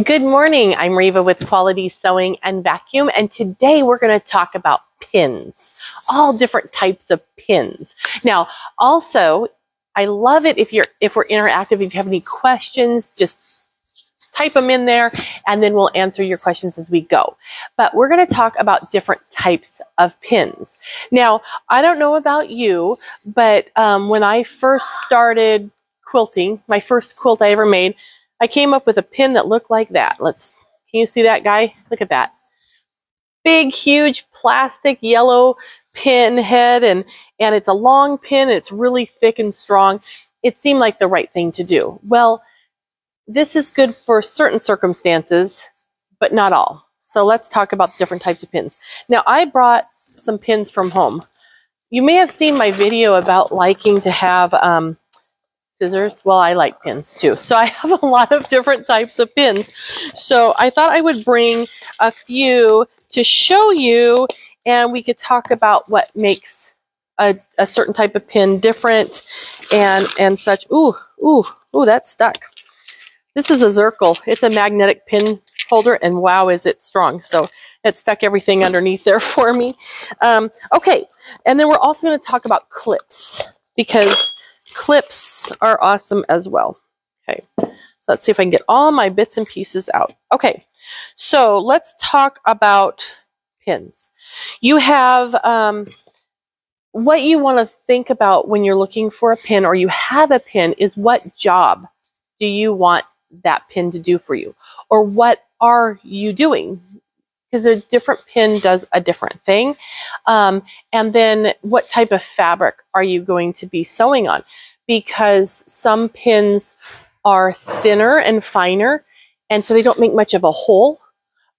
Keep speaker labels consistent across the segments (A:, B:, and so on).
A: Good morning. I'm Reva with Quality Sewing and Vacuum, and today we're going to talk about pins, all different types of pins. Now, also, I love it if we're interactive. If you have any questions, just type them in there, and then we'll answer your questions as we go. But we're going to talk about different types of pins. Now, I don't know about you, but when I first started quilting, my first quilt I ever made, I came up with a pin that looked like that. Can you see that, guy? Look at that. Big, huge plastic yellow pin head, and it's a long pin. It's really thick and strong. It seemed like the right thing to do. Well, this is good for certain circumstances, but not all. So let's talk about different types of pins. Now, I brought some pins from home. You may have seen my video about liking to have scissors. Well, I like pins too. So I have a lot of different types of pins. So I thought I would bring a few to show you, and we could talk about what makes a certain type of pin different and such. Ooh, that's stuck. This is a Zirkle. It's a magnetic pin holder, and wow, is it strong. So it stuck everything underneath there for me. Okay, and then we're also going to talk about clips, because clips are awesome as well. Okay, so let's see if I can get all my bits and pieces out. Okay, so let's talk about pins. You have what you want to think about when you're looking for a pin, or you have a pin, is what job do you want that pin to do for you, or what are you doing? Because a different pin does a different thing. And then what type of fabric are you going to be sewing on? Because some pins are thinner and finer, and so they don't make much of a hole.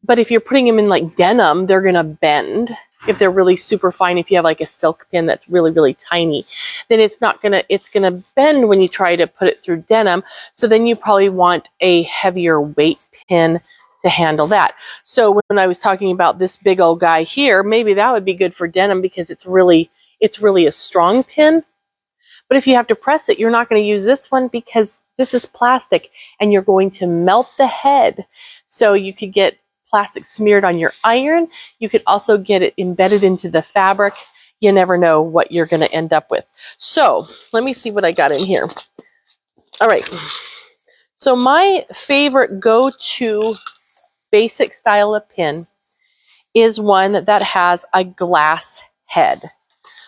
A: But if you're putting them in like denim, they're going to bend. If they're really super fine, if you have like a silk pin that's really, really tiny, then it's going to bend when you try to put it through denim. So then you probably want a heavier weight pin to handle that. So when I was talking about this big old guy here, maybe that would be good for denim because it's really a strong pin. But if you have to press it, you're not going to use this one because this is plastic and you're going to melt the head. So you could get plastic smeared on your iron. You could also get it embedded into the fabric. You never know what you're going to end up with. So let me see what I got in here. All right. So my favorite go-to basic style of pin is one that has a glass head.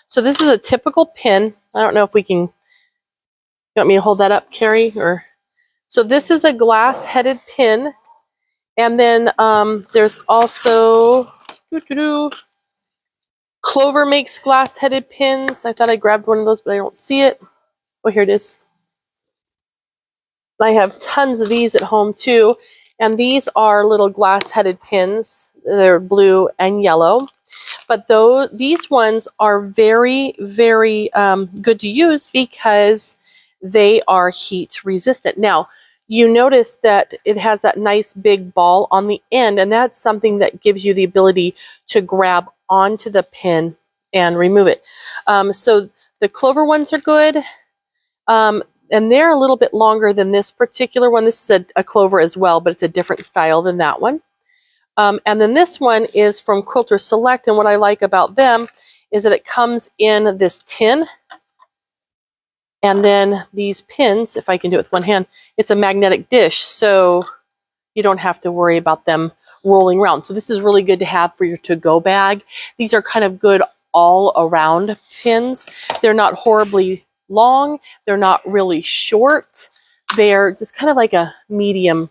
A: So this is a typical pin. I don't know if we can, you want me to hold that up, Carrie? So this is a glass-headed pin. And then there's also, Clover makes glass-headed pins. I thought I grabbed one of those, but I don't see it. Oh, here it is. I have tons of these at home too. And these are little glass-headed pins. They're blue and yellow. But these ones are very, very good to use because they are heat resistant. Now, you notice that it has that nice big ball on the end, and that's something that gives you the ability to grab onto the pin and remove it. So the Clover ones are good, and they're a little bit longer than this particular one. This is a Clover as well, but it's a different style than that one. And then this one is from Quilter Select, and what I like about them is that it comes in this tin. And then these pins, if I can do it with one hand, it's a magnetic dish, so you don't have to worry about them rolling around. So this is really good to have for your to-go bag. These are kind of good all-around pins. They're not horribly long. They're not really short. They're just kind of like a medium,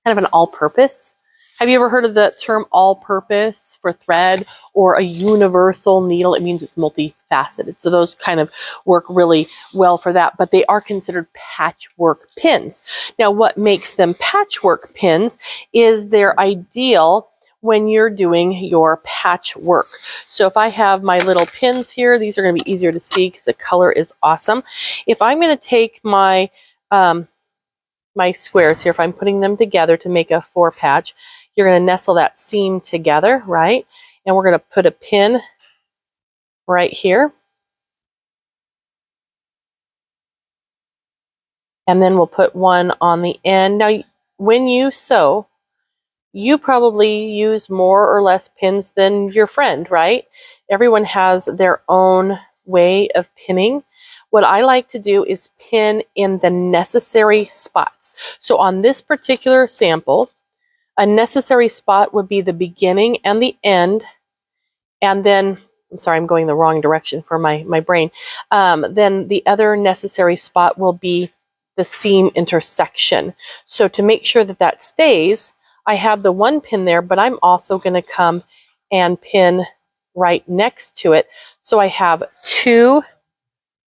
A: kind of an all-purpose. Have you ever heard of the term all-purpose for thread, or a universal needle? It means it's multifaceted. So those kind of work really well for that, but they are considered patchwork pins. Now, what makes them patchwork pins is they're ideal when you're doing your patchwork. So if I have my little pins here, these are going to be easier to see because the color is awesome. If I'm going to take my my squares here, if I'm putting them together to make a 4-patch, you're going to nestle that seam together, right? And we're going to put a pin right here. And then we'll put one on the end. Now, when you sew, you probably use more or less pins than your friend, right? Everyone has their own way of pinning. What I like to do is pin in the necessary spots. So on this particular sample, a necessary spot would be the beginning and the end, and then, I'm sorry, I'm going the wrong direction for my brain. Then the other necessary spot will be the seam intersection. So to make sure that that stays, I have the one pin there, but I'm also going to come and pin right next to it. So I have 2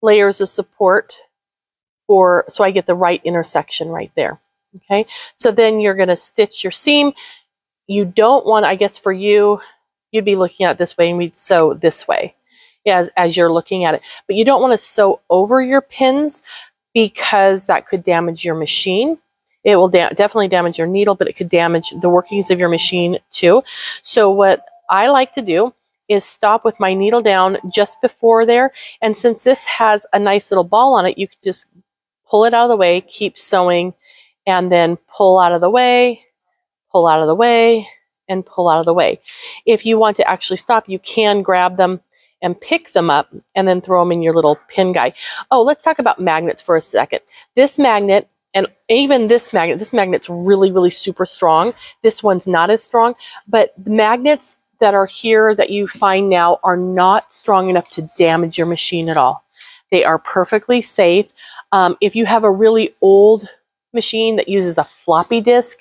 A: layers of support so I get the right intersection right there. Okay, so then you're going to stitch your seam. You don't want, I guess for you, you'd be looking at it this way and we'd sew this way as you're looking at it. But you don't want to sew over your pins because that could damage your machine. It will definitely damage your needle, but it could damage the workings of your machine too. So what I like to do is stop with my needle down just before there. And since this has a nice little ball on it, you can just pull it out of the way, keep sewing, and then pull out of the way, pull out of the way, and pull out of the way. If you want to actually stop, you can grab them and pick them up and then throw them in your little pin guy. Oh, let's talk about magnets for a second. This magnet, and even this magnet's really, really super strong. This one's not as strong, but the magnets that are here that you find now are not strong enough to damage your machine at all. They are perfectly safe. If you have a really old machine that uses a floppy disk,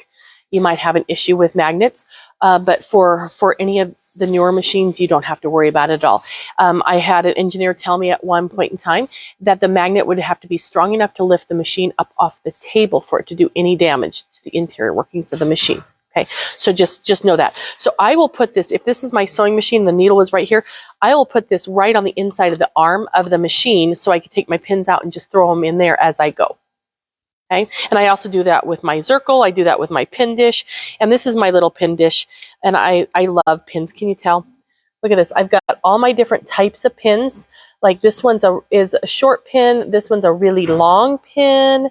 A: you might have an issue with magnets. But for any of the newer machines, you don't have to worry about it at all. I had an engineer tell me at one point in time that the magnet would have to be strong enough to lift the machine up off the table for it to do any damage to the interior workings of the machine. Okay, so just know that. So I will put this, if this is my sewing machine, the needle is right here, I will put this right on the inside of the arm of the machine so I can take my pins out and just throw them in there as I go. Okay, and I also do that with my Zircle. I do that with my pin dish, and this is my little pin dish, and I love pins. Can you tell? Look at this. I've got all my different types of pins. Like this one's is a short pin. This one's a really long pin.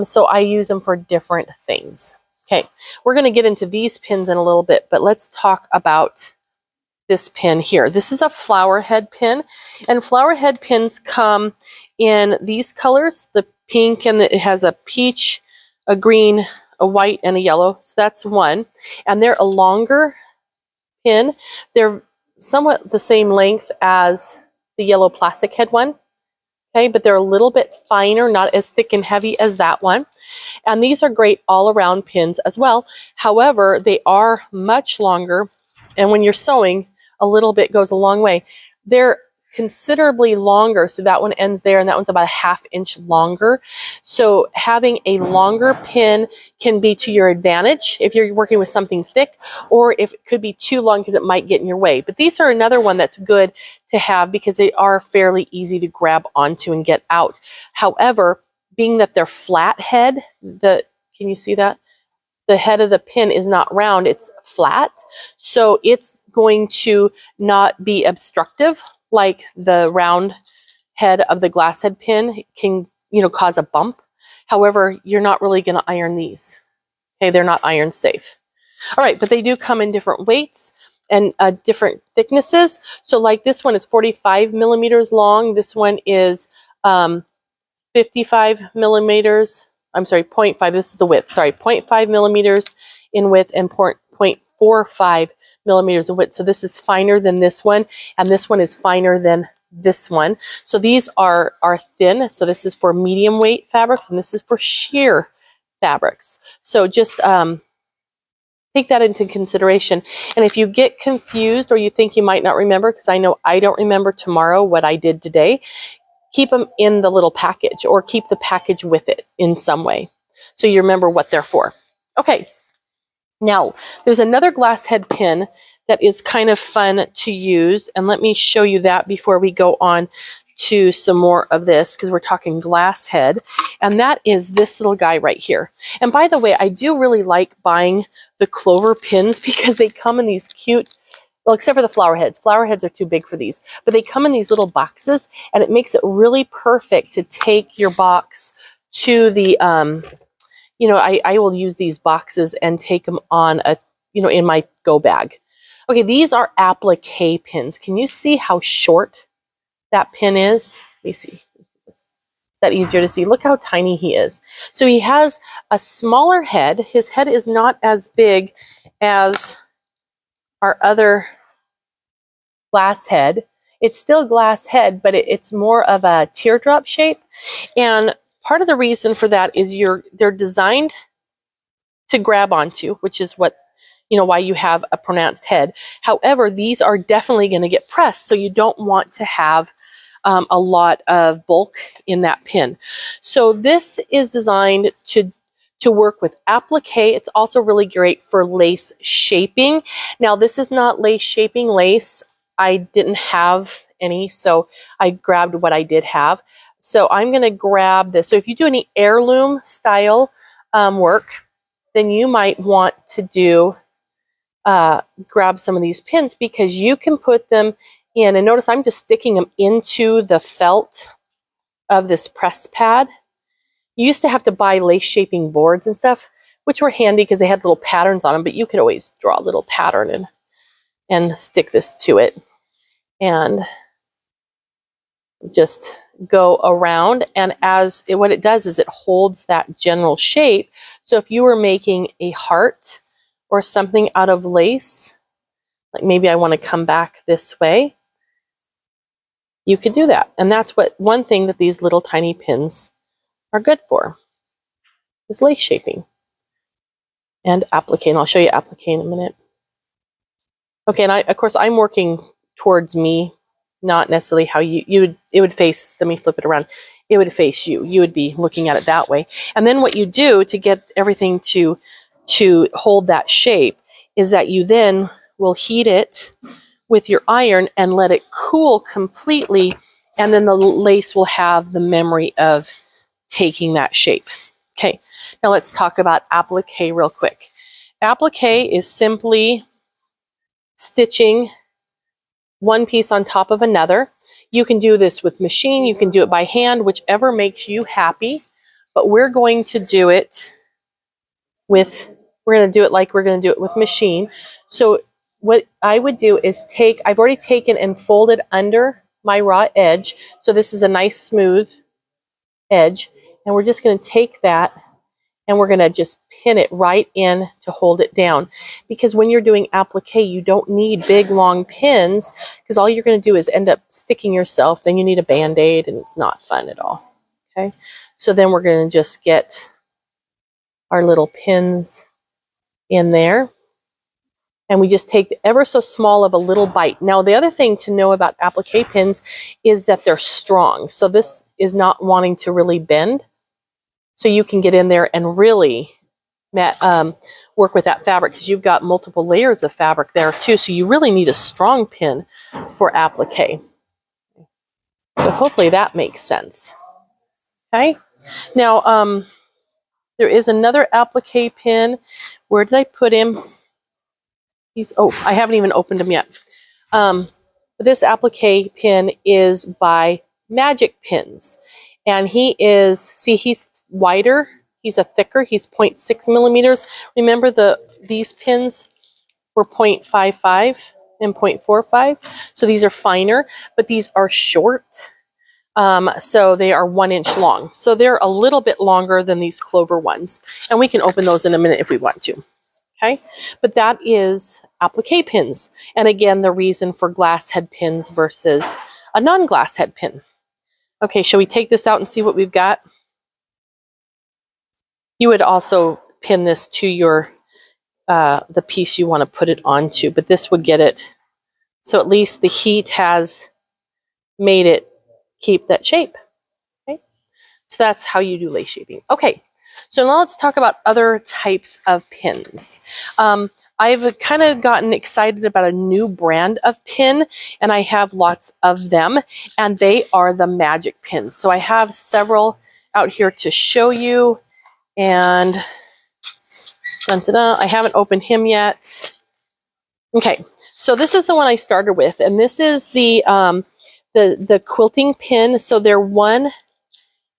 A: So I use them for different things. Okay, we're going to get into these pins in a little bit, but let's talk about this pin here. This is a flower head pin, and flower head pins come in these colors, the pink, and it has a peach, a green, a white, and a yellow. So that's one. And they're a longer pin. They're somewhat the same length as the yellow plastic head one. Okay, but they're a little bit finer, not as thick and heavy as that one. And these are great all-around pins as well. However, they are much longer, and when you're sewing, a little bit goes a long way. They're considerably longer, so that one ends there, and that one's about a ½ inch longer. So having a longer pin can be to your advantage if you're working with something thick, or if it could be too long because it might get in your way. But these are another one that's good to have because they are fairly easy to grab onto and get out. However, being that they're flat head, can you see that? The head of the pin is not round, it's flat. So it's going to not be obstructive like the round head of the glass head pin can, cause a bump. However, you're not really going to iron these. Okay, they're not iron safe. All right, but they do come in different weights and different thicknesses. So like this one is 45 millimeters long. This one is 55 millimeters. I'm sorry, 0.5. This is the width. Sorry, 0.5 millimeters in width and 0.45 millimeters of width. So this is finer than this one, and this one is finer than this one. So these are thin. So this is for medium weight fabrics, and this is for sheer fabrics. So just take that into consideration. And if you get confused or you think you might not remember, because I know I don't remember tomorrow what I did today, keep them in the little package or keep the package with it in some way so you remember what they're for. Okay. Now, there's another glass head pin that is kind of fun to use, and let me show you that before we go on to some more of this, because we're talking glass head, and that is this little guy right here. And by the way, I do really like buying the clover pins because they come in these cute, well, except for the flower heads. Flower heads are too big for these, but they come in these little boxes, and it makes it really perfect to take your box to the you know, I will use these boxes and take them on a, you know, in my go bag. Okay, these are applique pins. Can you see how short that pin is? Let me see. Is that easier to see? Look how tiny he is. So he has a smaller head. His head is not as big as our other glass head. It's still glass head, but it's more of a teardrop shape. And part of the reason for that is they're designed to grab onto, which is what, you know, why you have a pronounced head. However, these are definitely going to get pressed, so you don't want to have a lot of bulk in that pin. So this is designed to work with applique. It's also really great for lace shaping. Now, this is not lace shaping lace. I didn't have any, so I grabbed what I did have. So I'm going to grab this. So if you do any heirloom style work, then you might want to do grab some of these pins, because you can put them in, and notice I'm just sticking them into the felt of this press pad. You used to have to buy lace shaping boards and stuff, which were handy because they had little patterns on them, but you could always draw a little pattern and stick this to it and just go around. And what it does is it holds that general shape. So if you were making a heart or something out of lace, like maybe I want to come back this way, you could do that. And that's one thing that these little tiny pins are good for, is lace shaping and applique. And I'll show you applique in a minute. Okay, and of course I'm working towards me, not necessarily how it would face, let me flip it around. It would face you. You would be looking at it that way. And then what you do to get everything to hold that shape is that you then will heat it with your iron and let it cool completely, and then the lace will have the memory of taking that shape. Okay, now let's talk about applique real quick. Applique is simply stitching one piece on top of another. You can do this with machine, you can do it by hand, whichever makes you happy, but we're going to do it like we're going to do it with machine. So what I would do is I've already taken and folded under my raw edge. So this is a nice smooth edge. And we're just going to take that and we're going to just pin it right in to hold it down. Because when you're doing applique, you don't need big, long pins, because all you're going to do is end up sticking yourself. Then you need a Band-Aid, and it's not fun at all. Okay, so then we're going to just get our little pins in there. And we just take ever so small of a little bite. Now, the other thing to know about applique pins is that they're strong. So this is not wanting to really bend. So you can get in there and really work with that fabric, because you've got multiple layers of fabric there too. So you really need a strong pin for applique. So hopefully that makes sense. Okay. Now, there is another applique pin. Where did I put him? I haven't even opened him yet. This applique pin is by Magic Pins. And he's wider. He's thicker. He's 0.6 millimeters. Remember these pins were 0.55 and 0.45. So these are finer, but these are short. So they are 1 inch long. So they're a little bit longer than these clover ones. And we can open those in a minute if we want to. Okay, but that is applique pins. And again, the reason for glass head pins versus a non-glass head pin. Okay, shall we take this out and see what we've got? You would also pin this to your the piece you want to put it onto, but this would get it so at least the heat has made it keep that shape. Okay, so that's how you do lace shaping. Okay. So now let's talk about other types of pins. I've kind of gotten excited about a new brand of pin, and I have lots of them, and they are the Magic Pins. So I have several out here to show you, and I haven't opened him yet. Okay, so this is the one I started with, and this is the quilting pin. So they're 1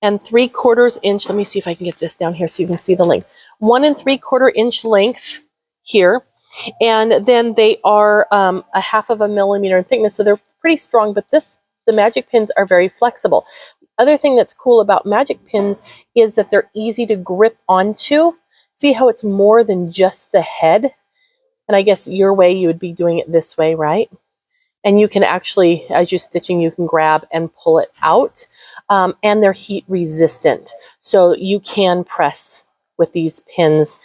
A: 3/4 inch. Let me see if I can get this down here so you can see the length. 1 3/4 inch length here. And then they are 1/2 millimeter in thickness, so they're pretty strong, but the magic pins are very flexible. Other thing that's cool about magic pins is that they're easy to grip onto. See how it's more than just the head? And I guess your way, you would be doing it this way, right? And you can actually, as you're stitching, you can grab and pull it out. And they're heat resistant, so you can press with these pins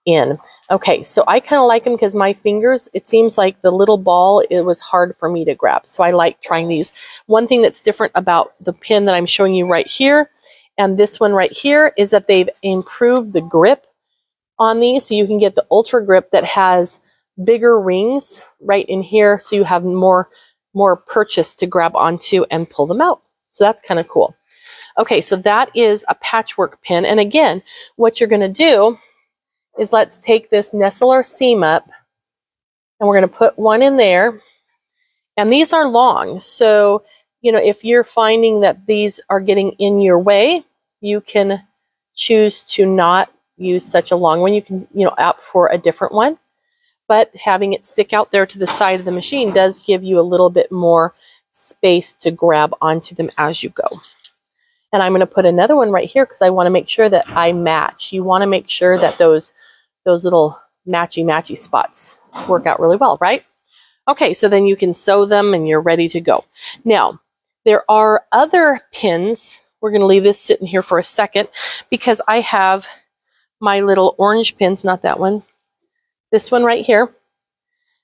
A: in. Okay, so I kind of like them because my fingers, it seems like the little ball, it was hard for me to grab. So I like trying these. One thing that's different about the pin that I'm showing you right here and this one right here is that they've improved the grip on these. So you can get the Ultra Grip that has bigger rings right in here, so you have more purchase to grab onto and pull them out. So that's kind of cool. Okay, so that is a patchwork pin. And again, what you're going to do is let's take this nestle our seam up, and we're going to put one in there. And these are long, so if you're finding that these are getting in your way, you can choose to not use such a long one. You can opt for a different one, but having it stick out there to the side of the machine does give you a little bit more space to grab onto them as you go. And I'm going to put another one right here because I want to make sure that I match. You want to make sure that those little matchy spots work out really well, right? Okay, so then you can sew them and you're ready to go. Now, there are other pins. We're going to leave this sitting here for a second because I have my little orange pins, not that one. This one right here.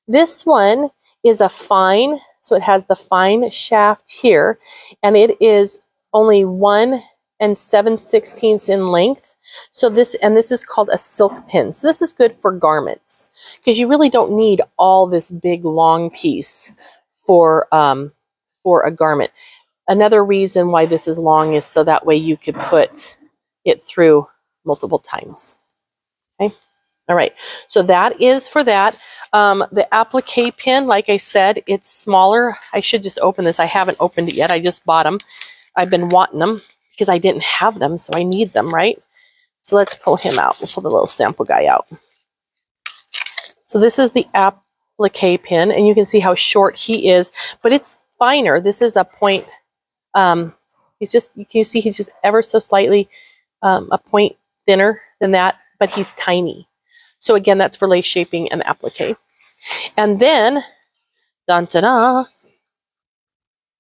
A: This one is a fine, so it has the fine shaft here, and it is only 1 7/16 in length. So this is called a silk pin. So this is good for garments because you really don't need all this big long piece for a garment. Another reason why this is long is so that way you could put it through multiple times. Okay. All right. So that is for that. The applique pin, like I said, it's smaller. I should just open this. I haven't opened it yet. I just bought them. I've been wanting them because I didn't have them, so I need them, right? So let's pull him out. We'll pull the little sample guy out. So this is the applique pin, and you can see how short he is, but it's finer. This is a point. You can see he's just ever so slightly a point thinner than that, but he's tiny. So again, that's for lace shaping and applique. And then, dun-ta-da.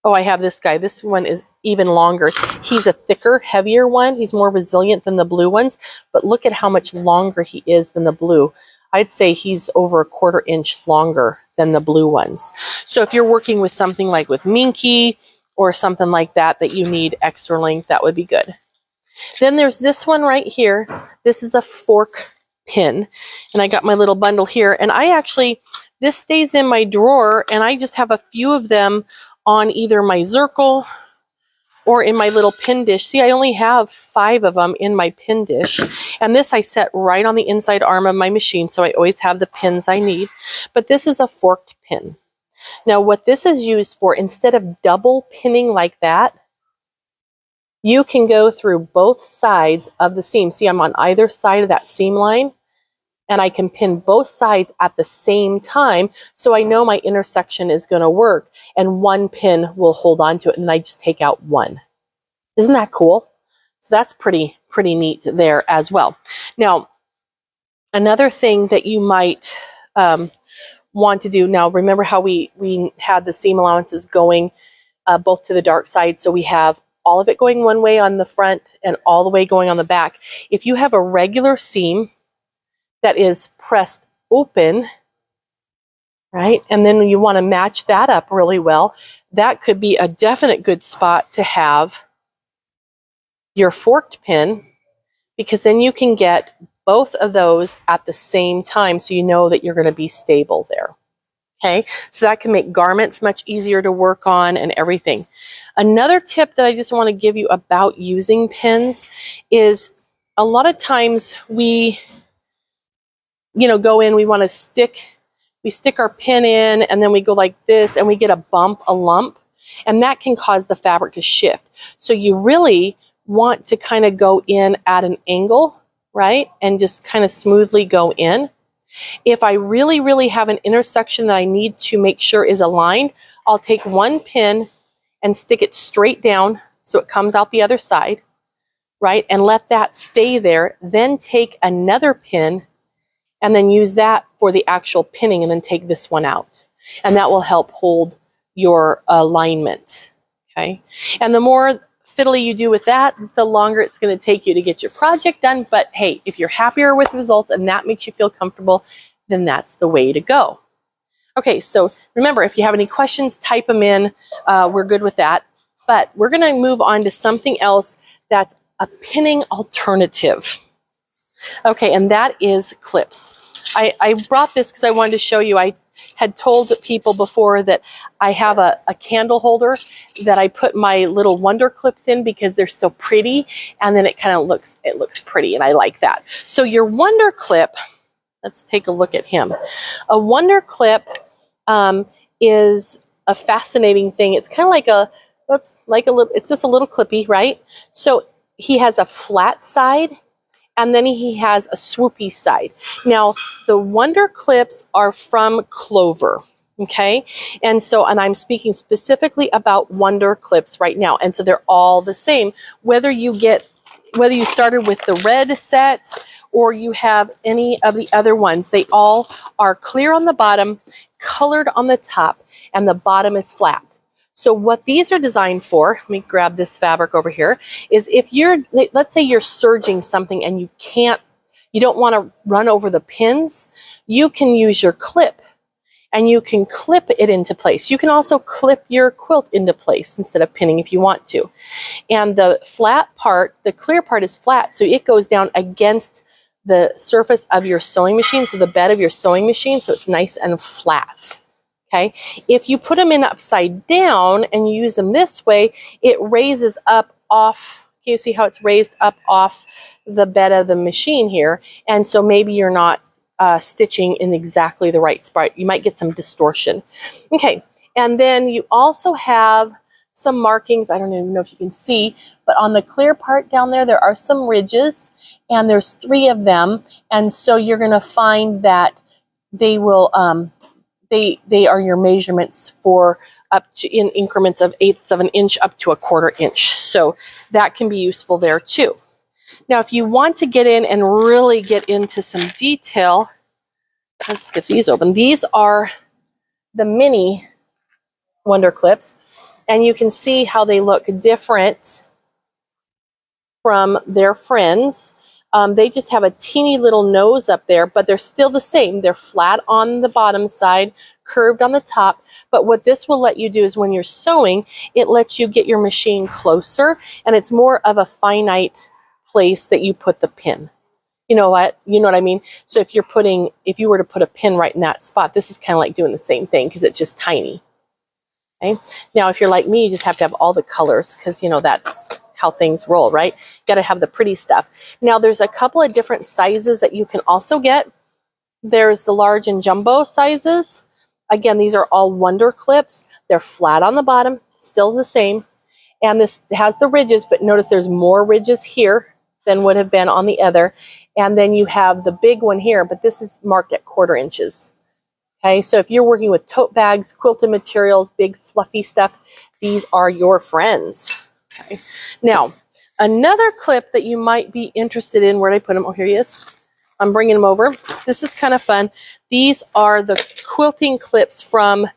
A: Oh, I have this guy. This one is even longer. He's a thicker, heavier one. He's more resilient than the blue ones, but look at how much longer he is than the blue. I'd say he's over 1/4 inch longer than the blue ones. So if you're working with something like with Minky or something like that you need extra length, that would be good. Then there's this one right here. This is a fork pin, and I got my little bundle here, and this stays in my drawer, and I just have a few of them on either my Zirkle or in my little pin dish. See, I only have 5 of them in my pin dish. And this I set right on the inside arm of my machine, so I always have the pins I need. But this is a forked pin. Now, what this is used for, instead of double pinning like that, you can go through both sides of the seam. See, I'm on either side of that seam line, and I can pin both sides at the same time, so I know my intersection is going to work, and one pin will hold on to it, and I just take out one. Isn't that cool? So that's pretty neat there as well. Now, another thing that you might want to do, now remember how we had the seam allowances going both to the dark side, so we have all of it going one way on the front and all the way going on the back. If you have a regular seam that is pressed open, right, and then you want to match that up really well, that could be a definite good spot to have your forked pin, because then you can get both of those at the same time, so you know that you're going to be stable there. Okay, so that can make garments much easier to work on and everything. Another tip that I just want to give you about using pins is a lot of times we go in, we want to stick our pin in, and then we go like this, and we get a lump, and that can cause the fabric to shift. So you really want to kind of go in at an angle, right? And just kind of smoothly go in. If I really, really have an intersection that I need to make sure is aligned, I'll take one pin and stick it straight down so it comes out the other side, right? And let that stay there. Then take another pin and then use that for the actual pinning, and then take this one out. And that will help hold your alignment, okay? And the more fiddly you do with that, the longer it's going to take you to get your project done. But hey, if you're happier with the results and that makes you feel comfortable, then that's the way to go. Okay, so remember, if you have any questions, type them in. We're good with that. But we're going to move on to something else that's a pinning alternative. Okay, and that is clips. I brought this because I wanted to show you. I had told people before that I have a candle holder that I put my little wonder clips in because they're so pretty, and then it kind of looks pretty, and I like that. So your wonder clip, let's take a look at him. A wonder clip is a fascinating thing. It's kind of like it's just a little clippy, right? So he has a flat side, and then he has a swoopy side. Now, the wonder clips are from Clover, okay? And I'm speaking specifically about wonder clips right now. And so they're all the same. Whether you started with the red set or you have any of the other ones, they all are clear on the bottom, colored on the top, and the bottom is flat. So what these are designed for, let me grab this fabric over here, is if let's say you're serging something and you don't want to run over the pins, you can use your clip and you can clip it into place. You can also clip your quilt into place instead of pinning if you want to. And the flat part, the clear part is flat, so it goes down against the surface of your sewing machine, so the bed of your sewing machine, so it's nice and flat. Okay, if you put them in upside down and you use them this way, it raises up off. Can you see how it's raised up off the bed of the machine here? And so maybe you're not stitching in exactly the right spot. You might get some distortion. Okay, and then you also have some markings. I don't even know if you can see, but on the clear part down there, there are some ridges, and there's 3 of them. And so you're going to find that they will they are your measurements for up to in increments of 1/8 of an inch up to 1/4 inch. So that can be useful there too. Now, if you want to get in and really get into some detail, let's get these open. These are the mini wonder clips, and you can see how they look different from their friends. They just have a teeny little nose up there, but they're still the same. They're flat on the bottom side, curved on the top. But what this will let you do is when you're sewing, it lets you get your machine closer, and it's more of a finite place that you put the pin. You know what? You know what I mean? So if you were to put a pin right in that spot, this is kind of like doing the same thing because it's just tiny. Okay. Now, if you're like me, you just have to have all the colors because, that's how things roll, right? You got to have the pretty stuff. Now, there's a couple of different sizes that you can also get. There's the large and jumbo sizes. Again, these are all wonder clips. They're flat on the bottom, still the same. And this has the ridges, but notice there's more ridges here than would have been on the other. And then you have the big one here, but this is marked at 1/4 inches. Okay, so if you're working with tote bags, quilted materials, big fluffy stuff, these are your friends. Okay. Now, another clip that you might be interested in, where did I put him? Oh, here he is. I'm bringing him over. This is kind of fun. These are the quilting clips from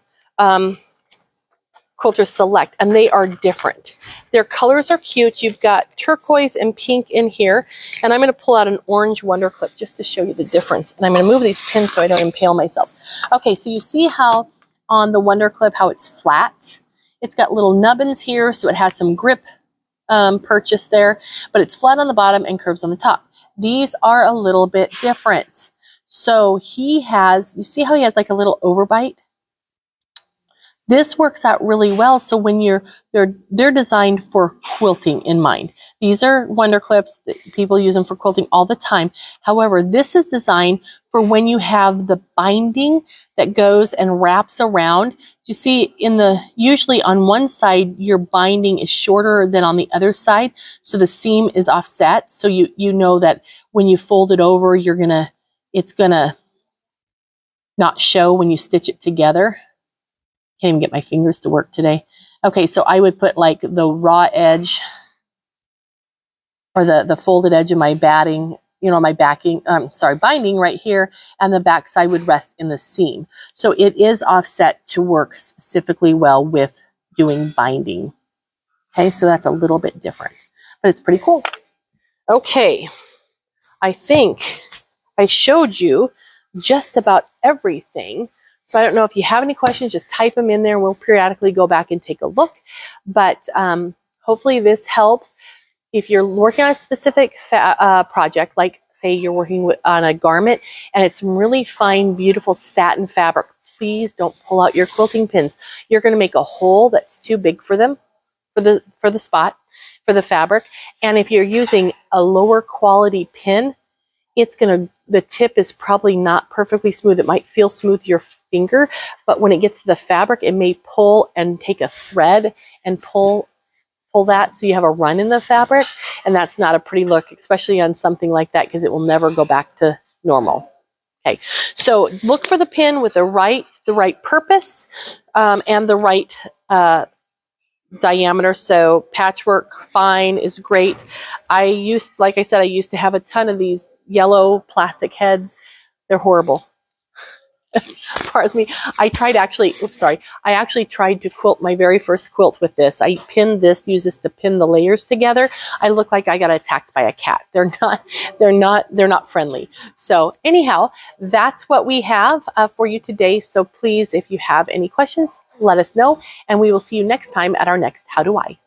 A: Quilter Select, and they are different. Their colors are cute. You've got turquoise and pink in here, and I'm going to pull out an orange wonder clip just to show you the difference. And I'm going to move these pins so I don't impale myself. Okay, so you see how on the wonder clip how it's flat? It's got little nubbins here, so it has some grip purchase there, but it's flat on the bottom and curves on the top. These are a little bit different. So you see how he has like a little overbite? This works out really well. So when they're designed for quilting in mind. These are wonder clips. People use them for quilting all the time. However, this is designed for when you have the binding that goes and wraps around you see usually on one side, your binding is shorter than on the other side. So the seam is offset. So you know that when you fold it over, it's gonna not show when you stitch it together. Can't even get my fingers to work today. Okay, so I would put like the raw edge or the folded edge of my batting, my binding right here, and the back side would rest in the seam. So it is offset to work specifically well with doing binding. Okay, so that's a little bit different, but it's pretty cool. Okay, I think I showed you just about everything. So I don't know if you have any questions, just type them in there and we'll periodically go back and take a look. But hopefully this helps. If you're working on a specific project, like say you're working on a garment and it's some really fine, beautiful satin fabric, please don't pull out your quilting pins. You're going to make a hole that's too big for them, for the spot, for the fabric. And if you're using a lower quality pin, the tip is probably not perfectly smooth. It might feel smooth to your finger, but when it gets to the fabric, it may pull and take a thread and pull that, so you have a run in the fabric, and that's not a pretty look, especially on something like that, because it will never go back to normal. Okay, so look for the pin with the right purpose and the right diameter. So patchwork fine is great. Like I said, I used to have a ton of these yellow plastic heads. They're horrible. Pardon me. I actually tried to quilt my very first quilt with this. I pinned this, used this to pin the layers together. I look like I got attacked by a cat. They're not friendly. So anyhow, that's what we have for you today. So please, if you have any questions, let us know, and we will see you next time at our next How Do I?